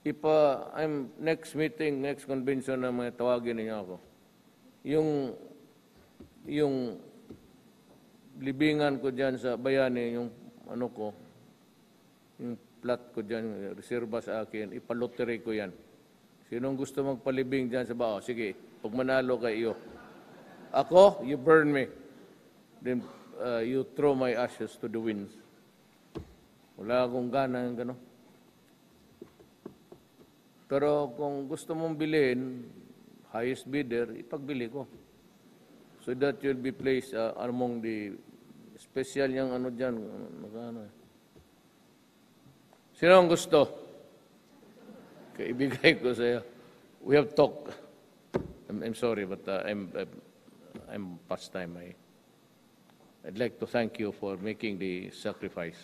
if I'm next meeting, next convention na may tawagin niyo ako, yung libingan ko dyan sa Bayani, yung ano ko, yung plot ko dyan, reserva sa akin, ipalotery ko yan. Sinong gusto magpalibing dyan sa bao? Sige, pag manalo kay iyo. Ako, you burn me. Then you throw my ashes to the winds. Wala akong gana ng gano'n. Pero kung gusto mong bilhin, highest bidder, ipagbili ko. So that you'll be placed among the special yung ano dyan. Sino ang gusto? Ibigay ko sa'yo. We have talked. I'm sorry, but I'm past time. I'd like to thank you for making the sacrifice.